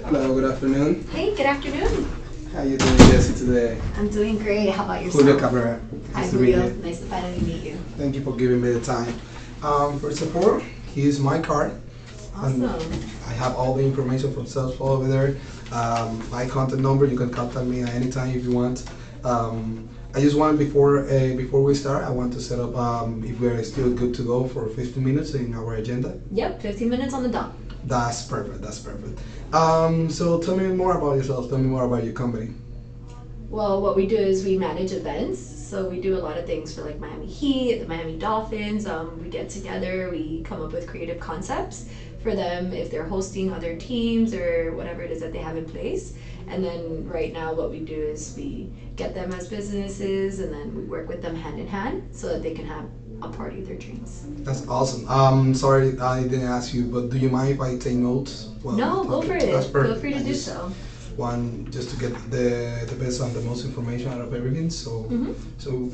Hello, good afternoon. Hey, good afternoon. How you doing, Jesse, today? I'm doing great. How about yourself? Julio Cabrera. Hi, Nice to meet Julio. you. Nice to finally meet you. Thank you for giving me the time. First of all, here's my card. Awesome. And I have all the information from Salesforce over there. My contact number, you can contact me at any time if you want. I just want before we start, I want to set up if we're still good to go for 15 minutes in our agenda. Yep, 15 minutes on the dot. That's perfect. That's perfect. So tell me more about yourself. Tell me more about your company. Well, what we do is we manage events. So we do a lot of things for like Miami Heat, the Miami Dolphins. We get together, we come up with creative concepts for them if they're hosting other teams or whatever it is that they have in place. And then right now what we do is we get them as businesses and then we work with them hand in hand so that they can have a party of their dreams. That's awesome. Sorry I didn't ask you, but do you mind if I take notes? No, go for it. That's perfect. Feel free to do so. One, just to get the best and the most information out of everything, so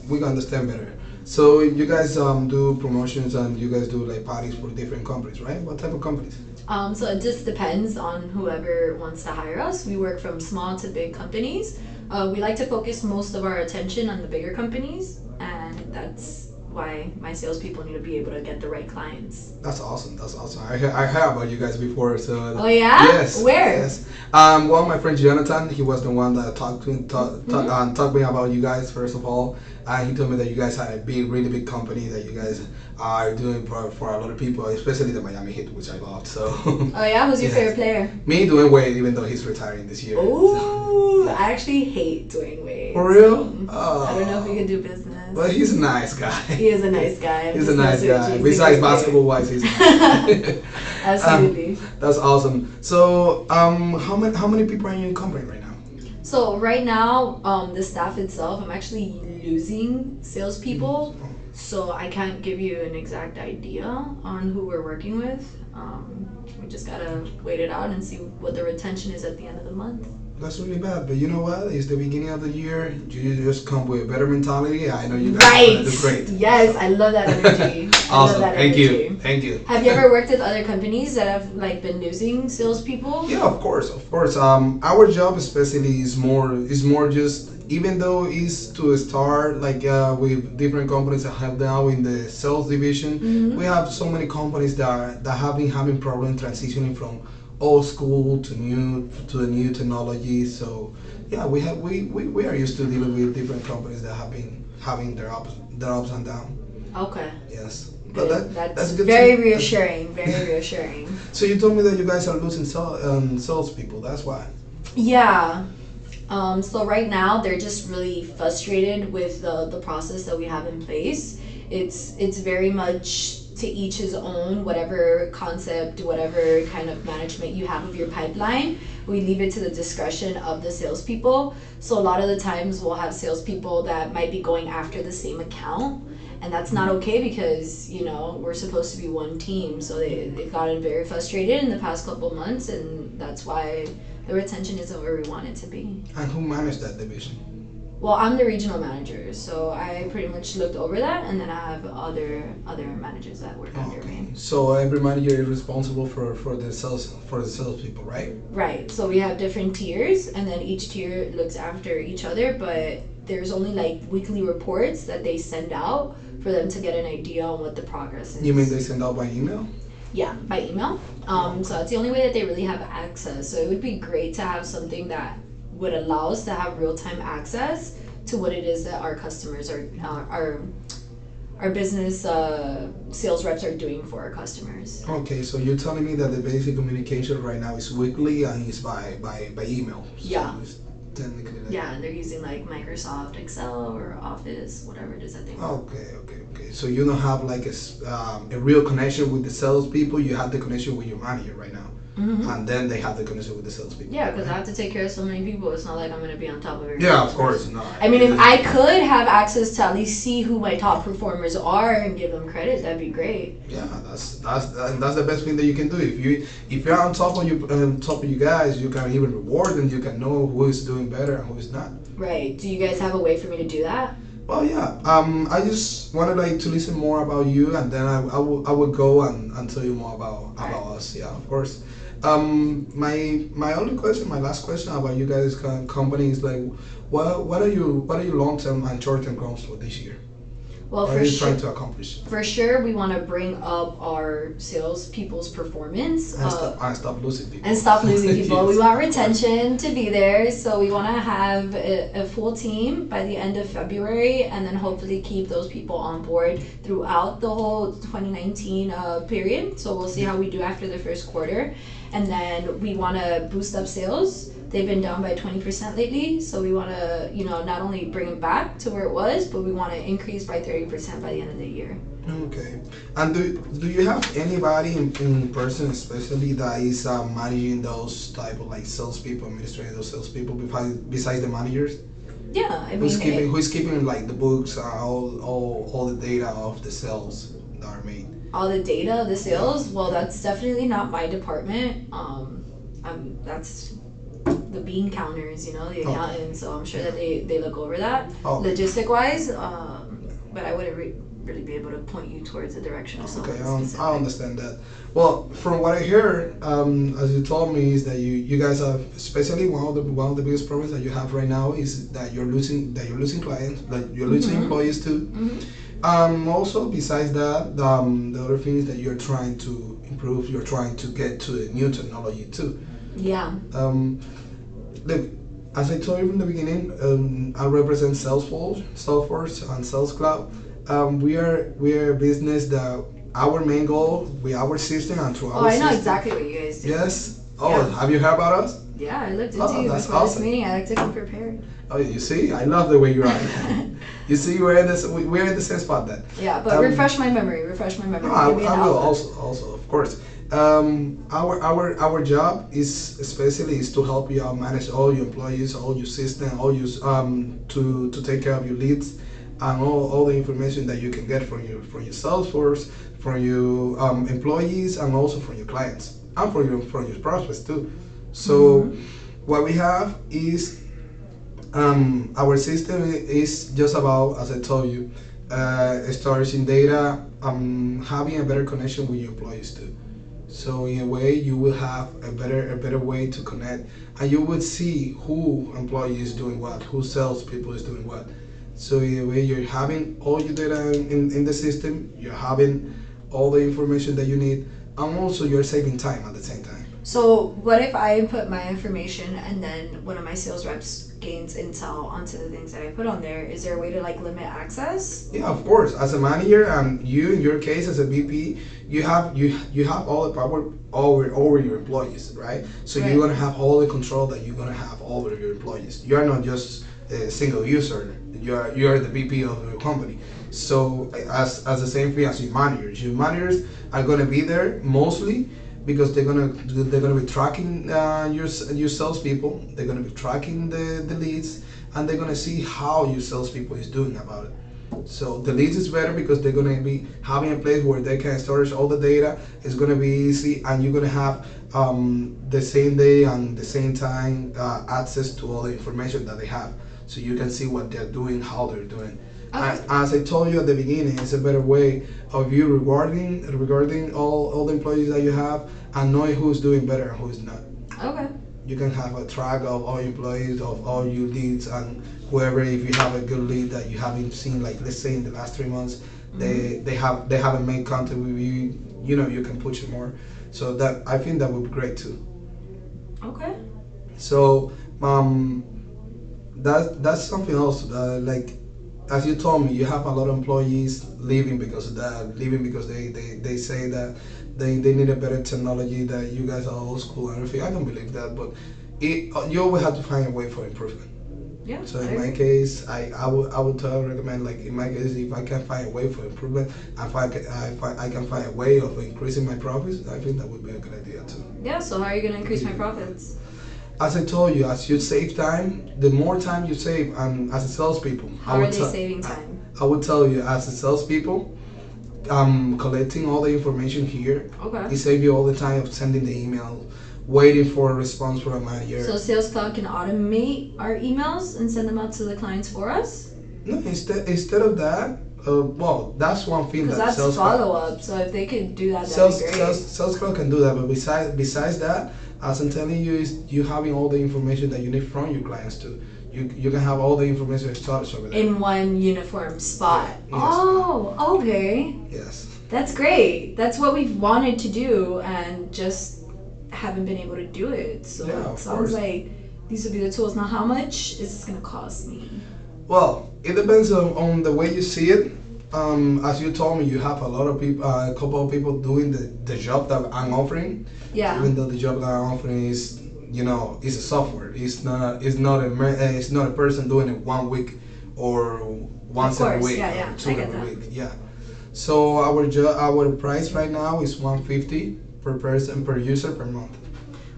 we can understand better. So you guys do promotions and you guys do like parties for different companies, right? What type of companies? So it just depends on whoever wants to hire us. We work from small to big companies. We like to focus most of our attention on the bigger companies, and that's why my salespeople need to be able to get the right clients. That's awesome. That's awesome. I heard about you guys before, so. Oh yeah? Yes. Where? Yes. Well, my friend Jonathan, he was the one that talked me about you guys first of all. He told me that you guys had a really big company that you guys are doing for a lot of people, especially the Miami Heat, which I loved. So. Oh yeah, who's your favorite player? Me, Dwayne Wade, even though he's retiring this year. Ooh, I actually hate Dwayne Wade. For real? I don't know if we could do business. But he's a nice guy. He is a nice guy. He's a nice guy. Besides basketball wise, he's nice. Absolutely. That's awesome. So, how many people are in your company right now? So right now, the staff itself, I'm actually losing salespeople, so I can't give you an exact idea on who we're working with. We just gotta wait it out and see what the retention is at the end of the month. That's really bad, but you know what? It's the beginning of the year. You just come with a better mentality. I know you guys are gonna do great. Yes, I love that energy. Awesome. Thank you. Thank you. Have you ever worked with other companies that have like been losing salespeople? Yeah, of course. Our job especially is more just, even though it's to start like with different companies that have now in the sales division, we have so many companies that have been having problems transitioning from old school to the new technology. So yeah, we are used to dealing with different companies that have been having their ups and downs. Okay. Yes. But That's that's good. very reassuring. Very reassuring. So you told me that you guys are losing salespeople. That's why. Yeah. So right now they're just really frustrated with the process that we have in place. It's very much to each his own. Whatever concept, whatever kind of management you have of your pipeline, we leave it to the discretion of the salespeople. So a lot of the times we'll have salespeople that might be going after the same account, and that's not okay because we're supposed to be one team. So they've gotten very frustrated in the past couple months, and that's why the retention isn't where we want it to be. And who managed that division? Well, I'm the regional manager, so I pretty much looked over that, and then I have other managers that work under me. So every manager is responsible for the salespeople, right? Right. So we have different tiers, and then each tier looks after each other. But there's only like weekly reports that they send out for them to get an idea on what the progress is. You mean they send out by email? Yeah, by email. So that's the only way that they really have access. So it would be great to have something that would allow us to have real-time access to what it is that our customers our business sales reps are doing for our customers. Okay, so you're telling me that the basic communication right now is weekly and it's by email. So Yeah. it's technically like Yeah, and they're using like Microsoft Excel or Office, whatever it is that they want. Okay. So you don't have like a real connection with the salespeople. You have the connection with your manager right now. And then they have the connection with the salespeople. Yeah, because I have to take care of so many people. It's not like I'm going to be on top of everything. Yeah, of course. No. I mean, if I could have access to at least see who my top performers are and give them credit, that'd be great. Yeah, that's the best thing that you can do. If you're on top of you guys, you can even reward them. You can know who is doing better and who is not. Right. Do you guys have a way for me to do that? Well, yeah. I just wanted to listen more about you, and then I would go and tell you more about us. Yeah, of course. My only question, my last question about you guys' company is like, what are your long term and short term goals for this year? Well, What are you trying to accomplish? for sure, we want to bring up our sales people's performance And stop losing people. and stop losing people. Yes, We want of course. retention to be there, so we want to have a full team by the end of February, and then hopefully keep those people on board throughout the whole 2019 period. So we'll see how we do after the first quarter, and then we want to boost up sales. They've been down by 20% lately, so we want to, not only bring it back to where it was, but we want to increase by 30% by the end of the year. Okay. And do you have anybody in person, especially that is managing those type of like salespeople, administrating those salespeople besides the managers? Yeah, I mean, Who's keeping like the books, all the data of the sales that are made? all the data, the sales. Well, that's definitely not my department. That's the bean counters, the accountants. So I'm sure that they look over that logistic wise. But I wouldn't really be able to point you towards the direction of someone specific. I understand that. Well, from what I heard, as you told me, is that you guys have, especially one of the biggest problems that you have right now is that you're losing clients, like you're losing employees too. Also, besides that, the other thing is that you're trying to improve. You're trying to get to the new technology too. Yeah. Look, as I told you from the beginning, I represent Salesforce, and Sales Cloud. We are a business that our main goal with our system and through our system. I know exactly what you guys do. Yes. Oh, have you heard about us? Yeah, I looked into you that's before awesome. this meeting. I like to come prepared. Oh, you see, I love the way you are. You see, we're in the same spot then. Yeah, but refresh my memory. No, I will also, of course. Our job is to help you out manage all your employees, all your system, all your to take care of your leads and all the information that you can get from your Salesforce, from your employees, and also from your clients and from your prospects too. So what we have is our system is just about, as I told you, storage data, having a better connection with your employees too. So in a way, you will have a better way to connect, and you would see who employee is doing what, who salespeople is doing what. So in a way, you're having all your data in the system, you're having all the information that you need, and also you're saving time at the same time. So what if I input my information and then one of my sales reps gains intel onto the things that I put on there? Is there a way to like limit access? Yeah, of course. As a manager, and you in your case as a VP, you have all the power over your employees, right? So you're gonna have all the control that you're gonna have over your employees. You are not just a single user. You are the VP of your company. So as the same thing as your managers are gonna be there mostly because they're gonna be tracking your salespeople. They're gonna be tracking the leads, and they're gonna see how your salespeople is doing about it. So the leads is better because they're gonna be having a place where they can storage all the data. It's gonna be easy, and you're gonna have the same day and the same time access to all the information that they have, so you can see what they're doing, how they're doing. Okay. As I told you at the beginning, it's a better way of you regarding all the employees that you have and knowing who's doing better and who's not. Okay. You can have a track of all employees, of all your leads, and whoever, if you have a good lead that you haven't seen, like let's say in the last 3 months, they haven't made contact with you, you can push it more. So that, I think that would be great too. Okay. So that's something else. Like, as you told me, you have a lot of employees leaving because of that, they say that they need a better technology, that you guys are old school and everything. I don't believe that, but you always have to find a way for improvement. Yeah. So in my case, I would recommend, like in my case, if I can find a way for improvement, and if I can find a way of increasing my profits, I think that would be a good idea too. Yeah. So how are you going to increase my profits? As I told you, as you save time, the more time you save, and as a salespeople, how are they saving time? I would tell you, as a salespeople, collecting all the information here. Okay. It saves you all the time of sending the email, waiting for a response from a manager. So Sales Cloud can automate our emails and send them out to the clients for us? No, instead of that, Well, that's one thing Because that that's Sales follow Cloud, up. So if they could do that, that'd be great. Sales Cloud can do that. But besides that, as I'm telling you, is you having all the information that you need from your clients too. You can have all the information storage over there. In one uniform spot. Yeah, yes, Oh, okay. Yes. That's great. That's what we've wanted to do and just haven't been able to do it. So Yeah, it of sounds course. like these would be the tools. Now, how much is this going to cost me? Well, it depends on the way you see it. As you told me, you have a lot of people, a couple of people doing the job that I'm offering. Yeah. Even though the job that I'm offering is, is a software. It's not a person doing it 1 week or once every week Yeah, or two I get every that. week. Yeah. So our price right now is 150 per person per user per month.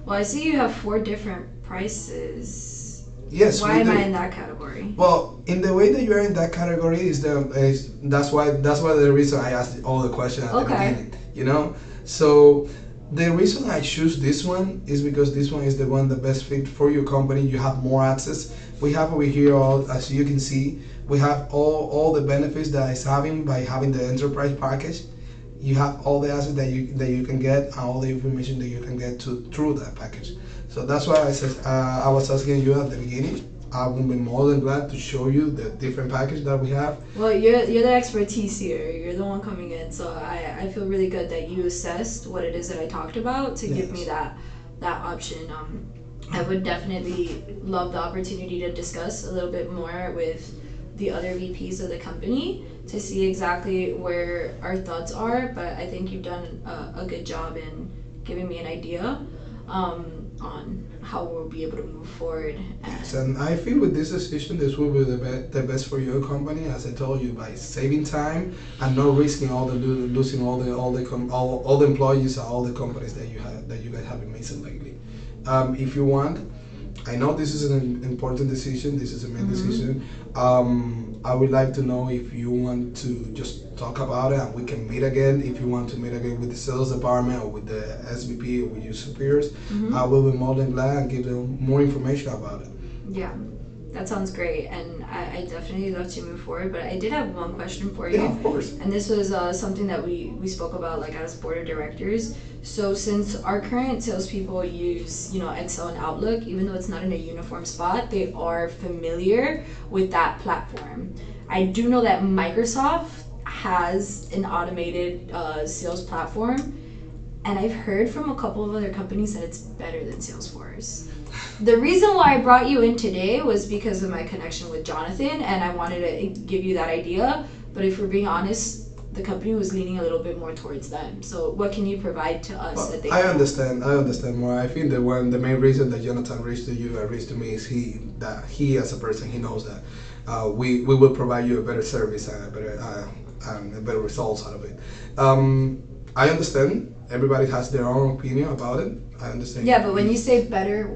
Well, I see you have 4 different prices. Yes. Why we am do. I in that category? Well, in the way that you're in that category that's why the reason I asked all the questions at the beginning. So the reason I choose this one is because this one is the one that best fit for your company. You have more access. We have over here as you can see, we have all the benefits that it's having by having the enterprise package. You have all the assets that you can get and all the information that you can get through that package. So that's why I said I was asking you at the beginning. I would be more than glad to show you the different package that we have. Well, you're the expertise here. You're the one coming in, so I feel really good that you assessed what it is that I talked about to give me that option. I would definitely love the opportunity to discuss a little bit more with the other VPs of the company to see exactly where our thoughts are. But I think you've done a good job in giving me an idea on how we'll be able to move forward. Yes, and I feel with this decision, this will be the best for your company, as I told you, by saving time and not risking losing all the employees and all the companies that you guys have been making lately. If you want, I know this is an important decision. This is a main decision. I would like to know if you want to just talk about it and we can meet again. If you want to meet again with the sales department or with the SVP or with your superiors, I will be more than glad and give them more information about it. Yeah, that sounds great, and I definitely love to move forward. But I did have one question for you. Yeah, of course. And this was something that we spoke about like as board of directors. So since our current salespeople use Excel and Outlook, even though it's not in a uniform spot, they are familiar with that platform. I do know that Microsoft has an automated sales platform, and I've heard from a couple of other companies that it's better than Salesforce. The reason why I brought you in today was because of my connection with Jonathan, and I wanted to give you that idea. But if we're being honest, the company was leaning a little bit more towards them. So what can you provide to us that they I understand more. I think the main reason that Jonathan reached to you and reached to me is he as a person, he knows that we will provide you a better service and a better results out of it. I understand. Everybody has their own opinion about it. I understand. Yeah, but when you say better,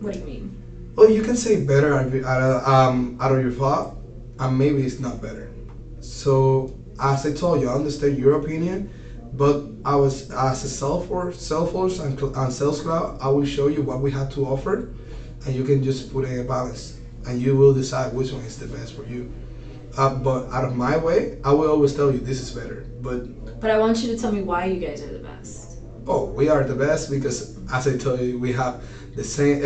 what do you mean? Well, you can say better out of your thought, and maybe it's not better. So, as I told you, I understand your opinion, but I was as a Salesforce and Sales Cloud, I will show you what we have to offer, and you can just put in a balance, and you will decide which one is the best for you. But out of my way, I will always tell you this is better. But I want you to tell me why you guys are the best. Oh, we are the best because, as I told you, we have the same.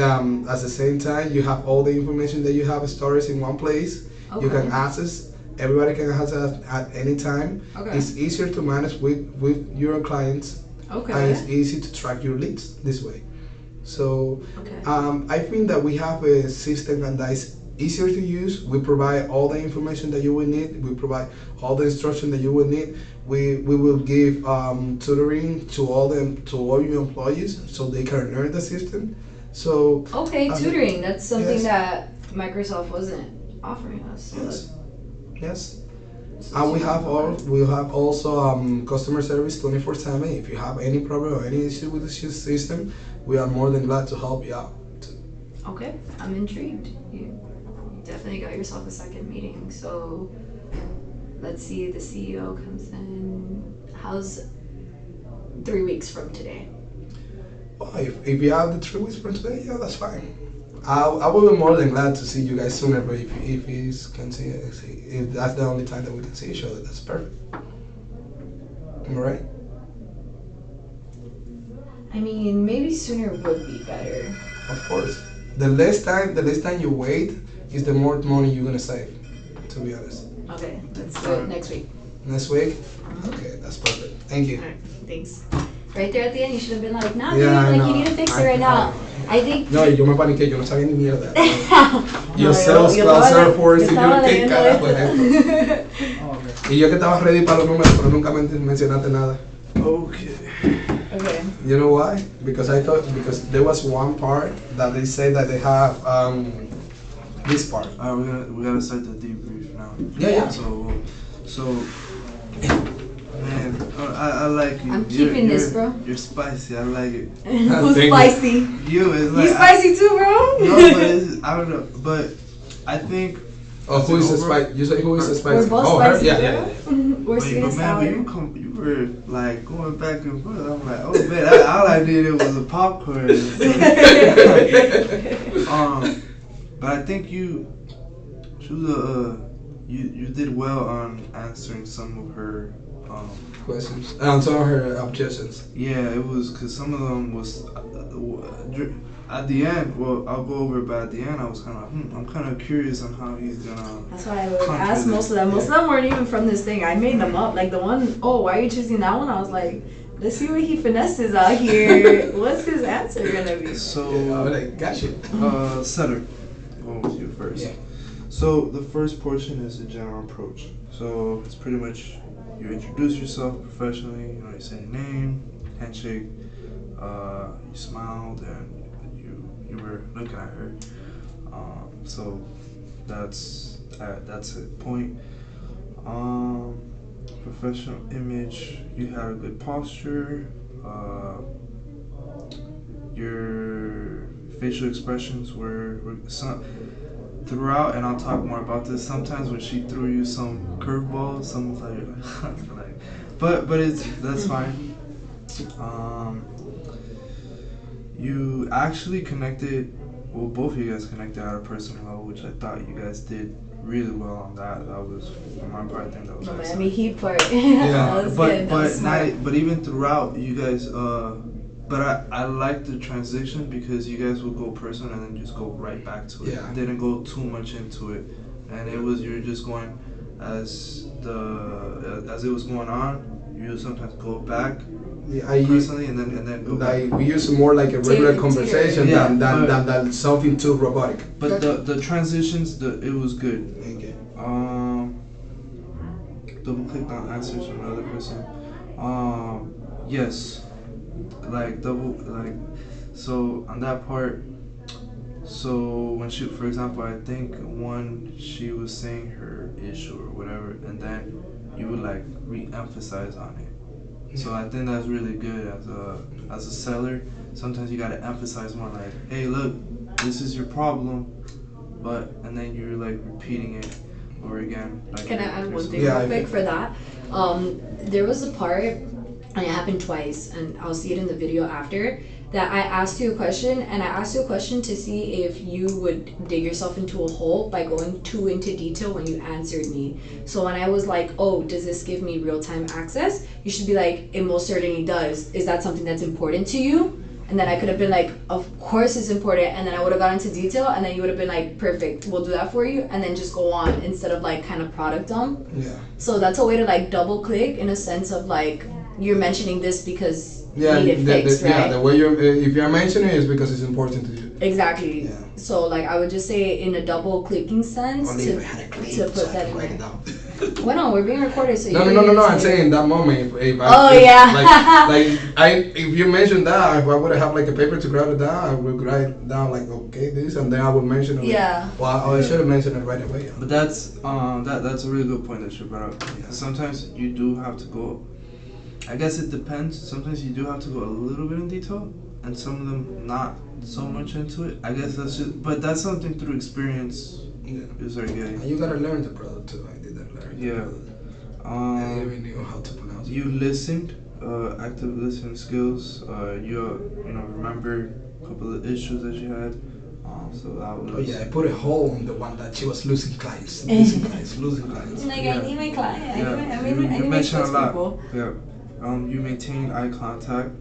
At the same time, you have all the information that you have stored in one place. Okay. You can access. Everybody can access at any time. Okay. It's easier to manage with your clients. Okay. And it's easy to track your leads this way. So, I think that we have a system that is easier to use. We provide all the information that you will need. We provide all the instruction that you will need. We will give tutoring to all your employees so they can learn the system. So tutoring. That's something that Microsoft wasn't offering us. Yes. And we have also customer service 24/7. If you have any problem or any issue with the system, we are more than glad to help you out. Okay, I'm intrigued. You definitely got yourself a second meeting. So let's see, the CEO comes in. How's 3 weeks from today? Well, if you have the 3 weeks from today, yeah, that's fine. I will be more than glad to see you guys sooner. But if he's can see, if that's the only time that we can see each other, that's perfect. Am I right? I mean, maybe sooner would be better. Of course. The less time you wait, is the more money you're gonna save. To be honest. Okay, let's do it next week. Next week. Okay, that's perfect. Thank you. All right, thanks. Right there at the end, you should have been like, nah, Yeah, dude, I like you know. need to fix it right now. I think. No, yo me paniqué, yo no sabía ni mierda. No, Yo Salesforce y yo, estaba ¿qué leyendo carajo es esto. esto? Y yo que estaba ready para los números, pero nunca mencionaste nada. Okay. Okay. You know why? Because there was one part that they say that they have this part. We gotta start the debrief now. Yeah. So, man, I like you. I'm keeping this, bro. You're spicy. I like it. Who's Thank you. spicy? You is like You spicy too, bro? No, but I don't know. But I think. Oh, who is the spice? You say who is the spice? We're both Oh, spicy, her? bro. Yeah. We're sweet and sour. You were like going back and forth. I'm like, oh man, all I needed was a popcorn. But I think you did well on answering some of her Questions. And some of her objections. Yeah, it was because some of them was at the end. Well, I'll go over it, but at the end, I was kind of I'm kind of curious on how he's gonna. That's why I would ask most of them. Most of them weren't even from this thing. I made them up. Like the one, oh, why are you choosing that one? I was like, let's see what he finesses out here. What's his answer gonna be? So, Yeah, like, gotcha. Setter, going with you first. Yeah. So the first portion is the general approach. So it's pretty much you introduce yourself professionally. You know, you say your name, handshake, you smiled, and you were looking at her. So that's a point. Professional image. You had a good posture. Your facial expressions were some throughout, and I'll talk more about this. Sometimes when she threw you some curveballs, some like, but that's fine. You actually connected. Well, both of you guys connected at a personal level, which I thought you guys did really well on that. That was, on my part, I think that was The excellent. Miami Heat part. Yeah, That was good. That was smart. But even throughout, you guys. But I like the transition because you guys would go personal and then just go right back to it. Yeah. Didn't go too much into it, and it was you're just going as it was going on. You would sometimes go back Yeah, I use personally and then go back. like we use more like a regular Teeter. conversation Yeah, than something too robotic. But the transitions, it was good. Okay. Double clicked on answers from another person. Yes. So on that part, so when she, for example, I think she was saying her issue or whatever, and then you would like re-emphasize on it. So I think that's really good as a seller. Sometimes you gotta emphasize more, like, hey, look, this is your problem, and then you're like repeating it over again. Like Can I add one thing Yeah, real quick for that? There was a part, and it happened twice, and I'll see it in the video after, that I asked you a question, and I asked you a question to see if you would dig yourself into a hole by going too into detail when you answered me. So when I was like, oh, does this give me real-time access? You should be like, it most certainly does. Is that something that's important to you? And then I could have been like, of course it's important, and then I would have gone into detail, and then you would have been like, perfect, we'll do that for you, and then just go on instead of like kind of product dump. Yeah. So that's a way to like double click in a sense of like, you're mentioning this because Yeah. you need it fixed, right? Yeah. The way you're if you're mentioning it is because it's important to you. Exactly. Yeah. So like I would just say in a double clicking sense Only if I had a clip, to put so I that can in write it there. down. Well, no, we're being recorded, so No, you I'm saying in that moment. Oh, yeah. If you mentioned that, if I would have like a paper to write it down, I would write down like, okay, this, and then I would mention it. Yeah. Well, I should have mentioned it right away. But that's that's a really good point that you brought up. Sometimes you do have to go. I guess it depends. Sometimes you do have to go a little bit in detail, and some of them not so much into it. I guess but that's something through experience. Yeah. You start getting. And you gotta learn the product too. I didn't learn. Yeah. I even knew how to pronounce it. You listened, active listening skills. You remember a couple of issues that you had. So that was. Oh yeah, I put a hole on the one that she was losing clients, losing clients, losing clients. Like, Yeah. I need my client. Yeah. I need my mentioned a lot. people. Yeah. You maintain eye contact.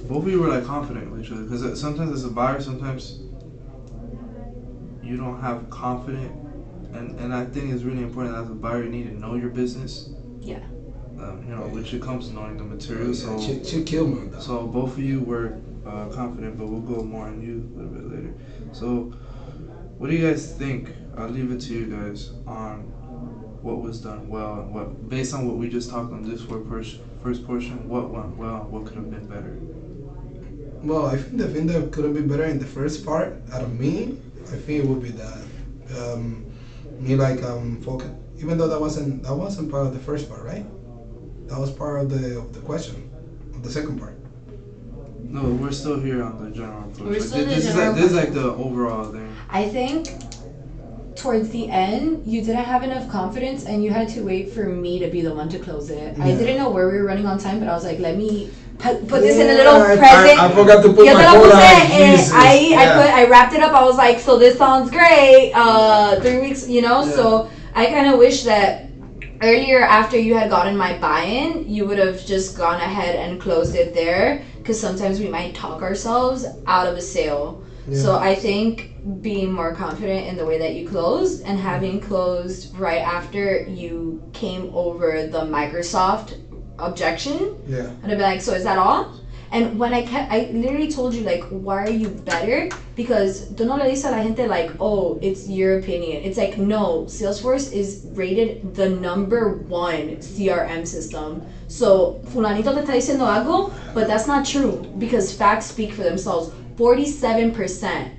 Both of you were like confident with each other because sometimes as a buyer, sometimes you don't have confidence, and I think it's really important as a buyer you need to know your business. Yeah. Which it comes to knowing the material. So she killed me with that. So both of you were confident, but we'll go more on you a little bit later. So, what do you guys think? I'll leave it to you guys on what was done well and what, based on what we just talked on this first portion, what went well and what could have been better. Well, I think the thing that could have been better in the first part, out of me, I think it would be that me focus. Even though that wasn't part of the first part, right? That was part of the question, of the second part. No, we're still here on the general approach. We're still this is like the overall thing. I think towards the end, you didn't have enough confidence and you had to wait for me to be the one to close it. Yeah. I didn't know where we were running on time, but I was like, let me put this in a little present. I forgot to put my phone on. I wrapped it up. I was like, so this sounds great. 3 weeks, so I kind of wish that earlier after you had gotten my buy-in, you would have just gone ahead and closed it there, because sometimes we might talk ourselves out of a sale. Yeah. So I think being more confident in the way that you closed and having closed right after you came over the Microsoft objection. Yeah. And I'd be like, so is that all? And when I literally told you, like, why are you better? Because tú no le dices a la gente, like, oh, it's your opinion. It's like, no, Salesforce is rated the #1 CRM system. So, fulanito te está diciendo algo, but that's not true, because facts speak for themselves. 47%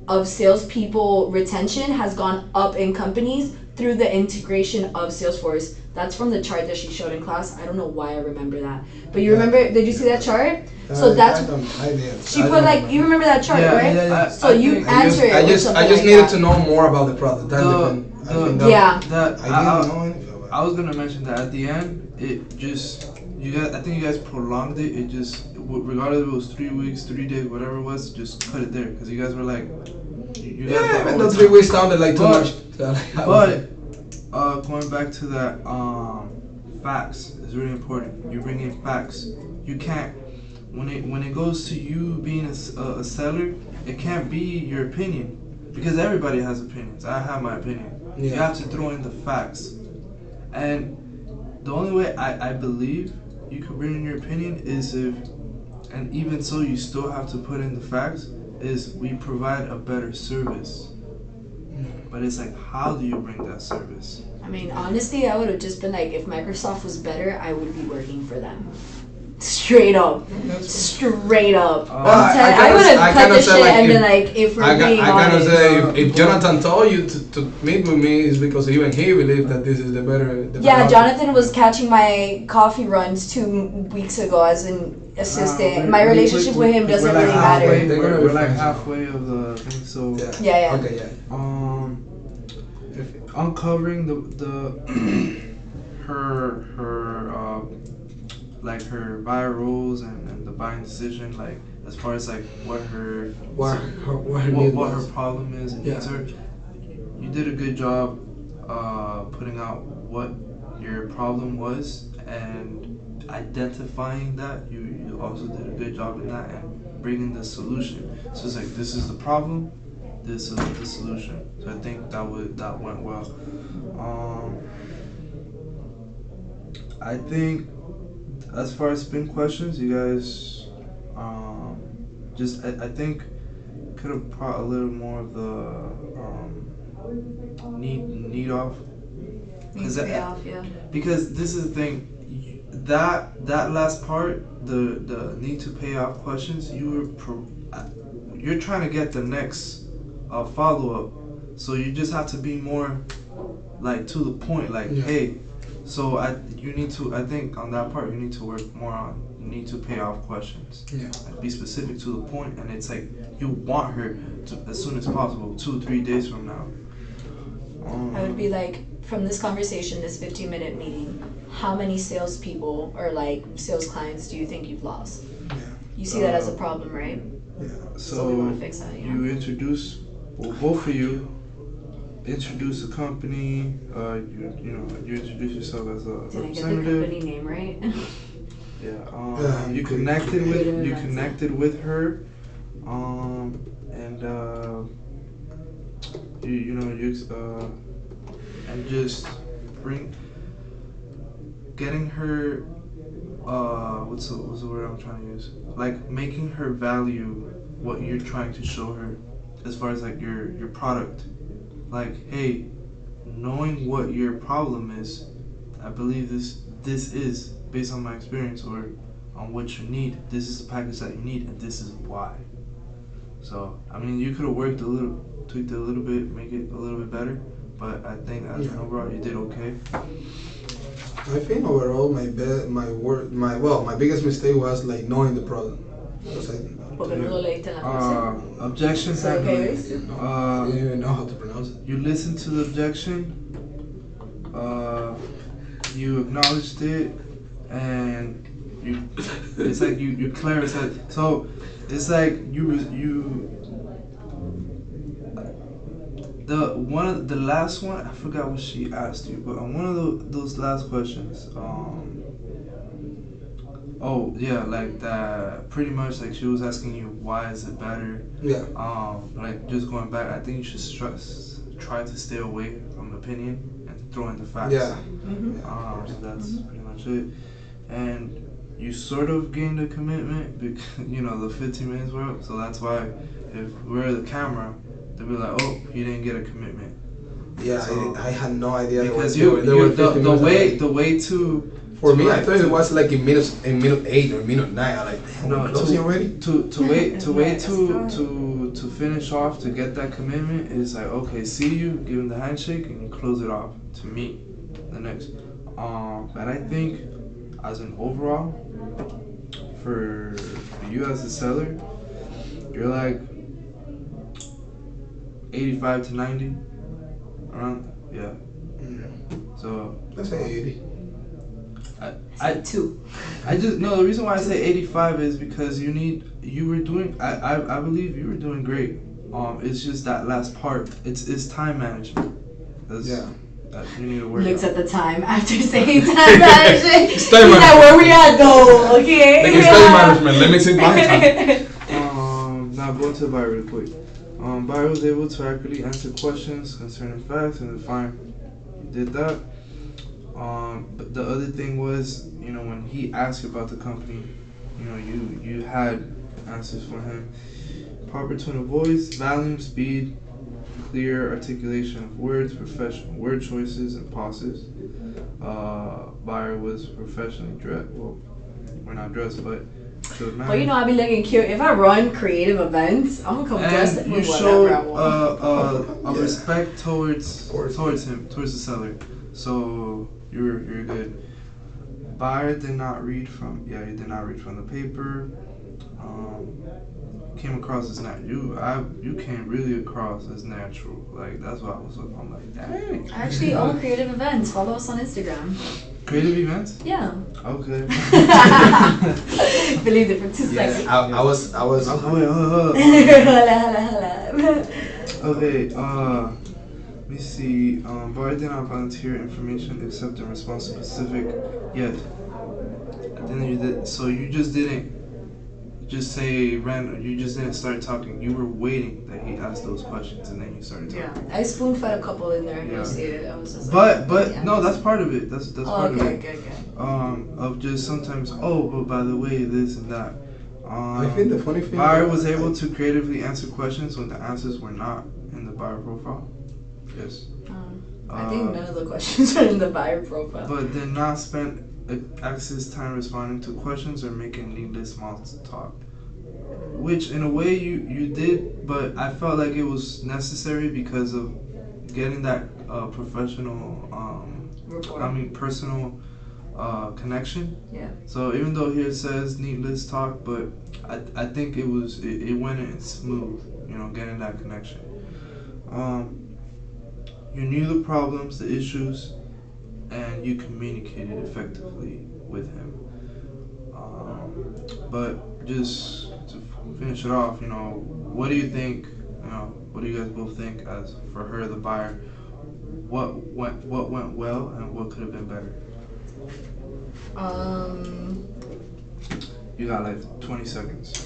of salespeople retention has gone up in companies through the integration of Salesforce. That's from the chart that she showed in class. I don't know why I remember that. But you remember, did you see that chart? So that's, I did. She put like, you remember that chart, right? Yeah. So you answer it. I just needed to know more about the product. I didn't know anything about it. I was gonna mention that at the end, it just, I think you guys prolonged it. It just, regardless if it was 3 weeks, 3 days, whatever it was, just cut it there. Because you guys were like, even though 3 weeks sounded like too much. But going back to that, facts is really important. You bring in facts. You can't, when it goes to you being a seller, it can't be your opinion, because everybody has opinions. I have my opinion. Yeah. You have to throw in the facts, and the only way I believe you could bring in your opinion is if, and even so you still have to put in the facts, is we provide a better service. But it's like, how do you bring that service? I mean, honestly, I would have just been like, if Microsoft was better, I would be working for them. Straight up. Straight up. I would have cut the shit and been like, if we're being honest. I kind of say, if Jonathan told you to meet with me, it's because even he believed that this is the better. Jonathan was catching my coffee runs 2 weeks ago as an assistant. My relationship with him doesn't really matter. We're like halfway of the thing, so. Yeah. Okay, yeah. Uncovering her like her buyer rules and the buying decision, like as far as like what her problem is and needs her. You did a good job putting out what your problem was and identifying that. You also did a good job in that and bringing the solution. So it's like, this is the problem, this is the solution. So I think that went well. I think as far as spin questions, you guys I think could have brought a little more of the need off. Because this is the thing, that last part, the need to pay off questions, you're trying to get the next follow up, so you just have to be more like to the point, like hey. So I think on that part you need to work more on. You need to pay off questions. Yeah. Like be specific to the point, and it's like you want her to as soon as possible, 2-3 days from now. I would be like, from this conversation, this 15-minute meeting, how many salespeople or like sales clients do you think you've lost? Yeah. You see that as a problem, right? Yeah. So we want to So fix that. you introduce, well, both of you introduce the company. You introduce yourself as a Did I get the representative. company name right? Yeah. Yeah, You good. connected with Creative you events. connected with her, and and just bring getting her. What's the word I'm trying to use? Like making her value what you're trying to show her, as far as like your product. Like, hey, knowing what your problem is, I believe this is based on my experience or on what you need. This is the package that you need, and this is why. So I mean, you could have tweaked it a little bit, make it a little bit better. But I think as an overall, you did okay. I think overall my biggest mistake was like knowing the problem. Because Porque no lo leíste en la clase. Objection So, okay, handling. I didn't even know how to pronounce it. You listened to the objection. You acknowledged it, and it's like you clarified. So it's like you the last one, I forgot what she asked you, but on one of those last questions, oh yeah, like that, pretty much like she was asking you why is it better. Yeah. Like just going back, I think you should try to stay away from opinion and throw in the facts. Yeah. So that's pretty much it. And you sort of gained a commitment because the 15 minutes were up. So that's why if we're the camera, they'll be like, oh, he didn't get a commitment. Yeah, So, I had no idea. because there were 15 minutes away. the way to For to me, I like thought to- it was like in minute 8 or minute 9. I'm like, damn, No, we're closing already? to finish off, to get that commitment is like, okay, see you, give him the handshake, and you close it off to meet the next. And I think as an overall, for you as a seller, you're like 85 to 90 around, yeah. So Let's say 80. I Two. just no. The reason why I say 85 is because you were doing. I believe you were doing great. It's just that last part. It's time management. Yeah. That you need to work. Looks on. at the time after saying time management. It's time He's like, management. where we at though? Okay. Like it's time management. Let me take my time. Now going to the buyer real quick. Buyer was able to accurately answer questions concerning facts and define. You did that. But the other thing was, when he asked you about the company, you had answers for him. Proper tone of voice, volume, speed, clear articulation of words, professional word choices and pauses. Buyer was professionally dressed. Well, we're not dressed, but showed Well, I be looking cute. If I run creative events, I'm gonna come dressed and with you whatever showed I want. a Yeah. respect towards him, towards the seller. So you're good. Buyer did not read from he did not read from the paper. Came across as you came really across as natural. Like that's why I'm like, dang. I actually own creative events. Follow us on Instagram. Creative events? Yeah. Okay. Believe different. Just Yeah, like. I was. Okay, wait, hold up. Hola. Okay, let me see. Buyer did not volunteer information except in response to specific yet. Then you did. So you just didn't just say random. You just didn't start talking. You were waiting that he asked those questions, and then you started talking. Yeah, I spoon fed a couple in there. Yeah. You'll see it. I was just But like, yeah. no, that's part of it. That's Oh, part of okay, it. okay. Of just sometimes. Oh, but by the way, this and that. I think the funny thing. Buyer was able to creatively answer questions when the answers were not in the buyer profile. Yes. I think none of the questions are in the buyer profile. But did not spend excess time responding to questions or making needless small talk. Which in a way you did, but I felt like it was necessary because of getting that professional, personal connection. Yeah. So even though here it says needless talk, but I think it went in smooth, getting that connection. You knew the problems, the issues, and you communicated effectively with him. But just to finish it off, what do you think? What do you guys both think as for her, the buyer? What went well and what could have been better? Um, You got like 20 seconds.